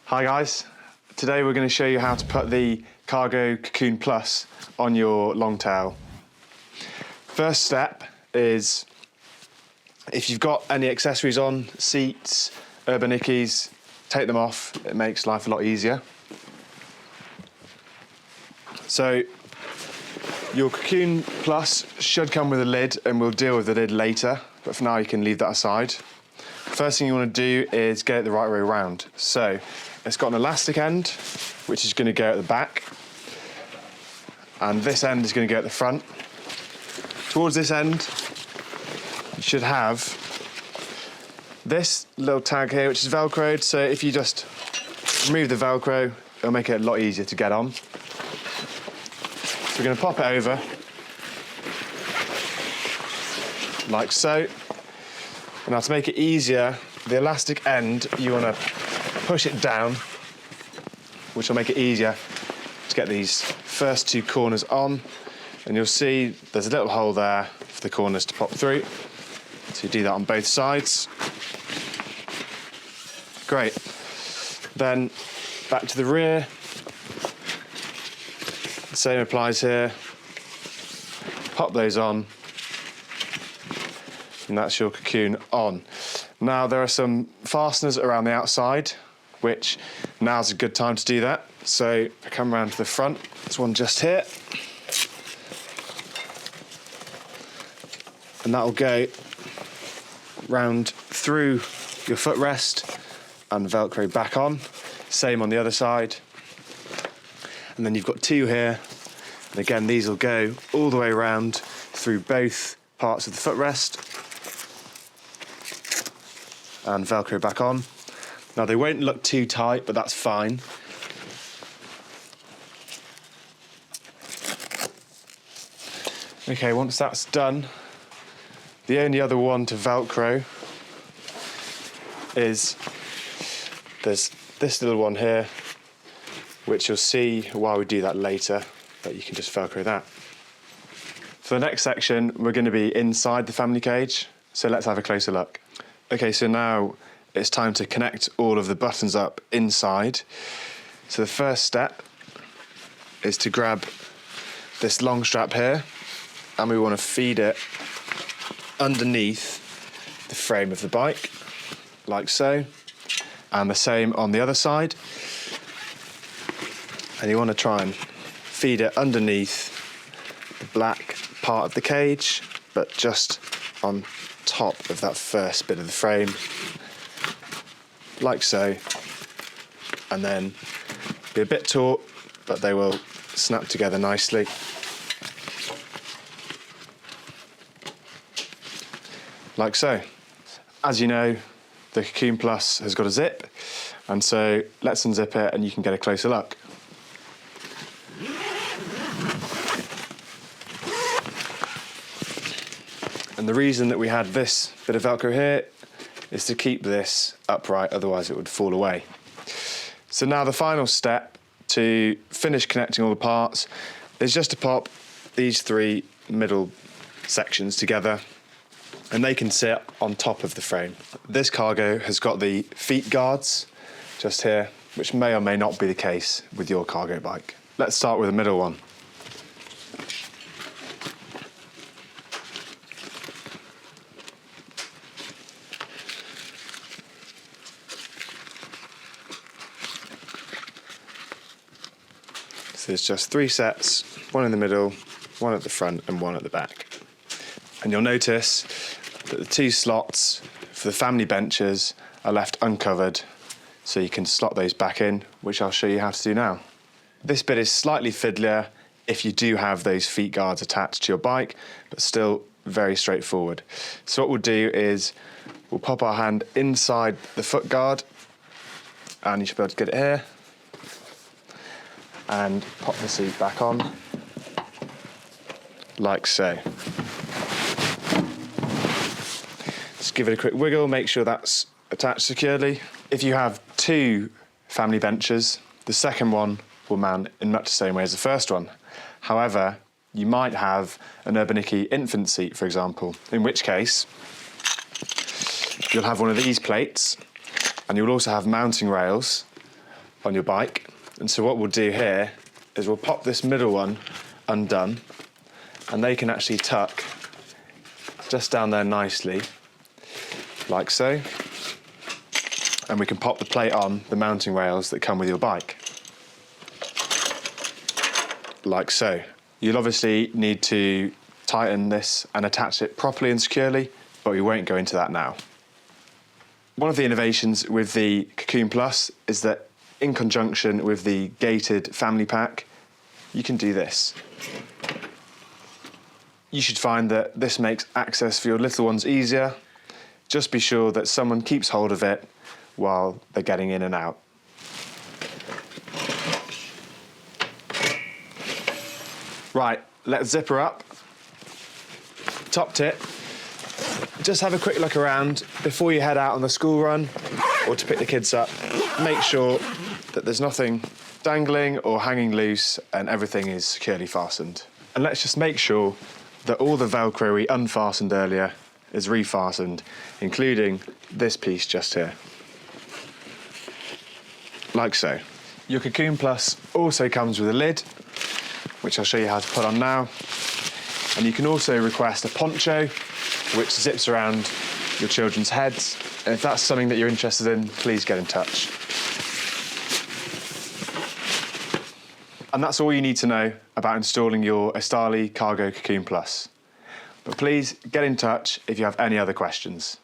Hi guys, today we're going to show you how to put the Cargo Cocoon Plus on your longtail. First step is, if you've got any accessories on, seats, urbanickies, take them off, it makes life a lot easier. So your Cocoon Plus should come with a lid and we'll deal with the lid later, but for now you can leave that aside. First thing you want to do is get it the right way around. So it's got an elastic end, which is going to go at the back, and this end is going to go at the front. Towards this end, you should have this little tag here, which is Velcroed, so if you just remove the Velcro, it'll make it a lot easier to get on. So we're going to pop it over, like so. And now to make it easier, the elastic end, you want to push it down, which will make it easier to get these first two corners on. And you'll see there's a little hole there for the corners to pop through. So you do that on both sides. Great. Then back to the rear. The same applies here. Pop those on. And that's your cocoon on. Now there are some fasteners around the outside, which now's a good time to do that. So if I come around to the front, there's one just here. And that'll go round through your footrest and Velcro back on. Same on the other side. And then you've got two here. And again, these will go all the way around through both parts of the footrest and Velcro back on. Now they won't look too tight, but that's fine. Okay, once that's done, the only other one to Velcro is there's this little one here, which you'll see while we do that later, but you can just Velcro that. For the next section, we're going to be inside the family cage, so let's have a closer look. Okay, so now it's time to connect all of the buttons up inside. So the first step is to grab this long strap here, and we want to feed it underneath the frame of the bike, like so, and the same on the other side. And you want to try and feed it underneath the black part of the cage, but just on top of that first bit of the frame, like so, and then be a bit taut, but they will snap together nicely. Like so. As you know, the Cocoon Plus has got a zip, and so let's unzip it and you can get a closer look. And the reason that we had this bit of Velcro here is to keep this upright, otherwise it would fall away. So now the final step to finish connecting all the parts is just to pop these three middle sections together, and they can sit on top of the frame. This cargo has got the feet guards just here, which may or may not be the case with your cargo bike. Let's start with the middle one. So there's just three sets, one in the middle, one at the front and one at the back. And you'll notice that the two slots for the family benches are left uncovered, so you can slot those back in, which I'll show you how to do now. This bit is slightly fiddlier if you do have those feet guards attached to your bike, but still very straightforward. So what we'll do is we'll pop our hand inside the foot guard, and you should be able to get it here, and pop the seat back on, like so. Just give it a quick wiggle, make sure that's attached securely. If you have two family benches, the second one will mount in much the same way as the first one. However, you might have an Urbanicki infant seat, for example, in which case you'll have one of these plates, and you'll also have mounting rails on your bike. And so what we'll do here is we'll pop this middle one undone, and they can actually tuck just down there nicely, like so. And we can pop the plate on the mounting rails that come with your bike, like so. You'll obviously need to tighten this and attach it properly and securely, but we won't go into that now. One of the innovations with the Cocoon Plus is that in conjunction with the gated family pack, you can do this. You should find that this makes access for your little ones easier. Just be sure that someone keeps hold of it while they're getting in and out. Right, let's zip her up. Top tip, just have a quick look around before you head out on the school run or to pick the kids up. Make sure that there's nothing dangling or hanging loose and everything is securely fastened. And let's just make sure that all the Velcro we unfastened earlier is refastened, including this piece just here. Like so. Your Cocoon Plus also comes with a lid, which I'll show you how to put on now. And you can also request a poncho, which zips around your children's heads. And if that's something that you're interested in, please get in touch. And that's all you need to know about installing your Estarli Cargo Cocoon Plus. But please get in touch if you have any other questions.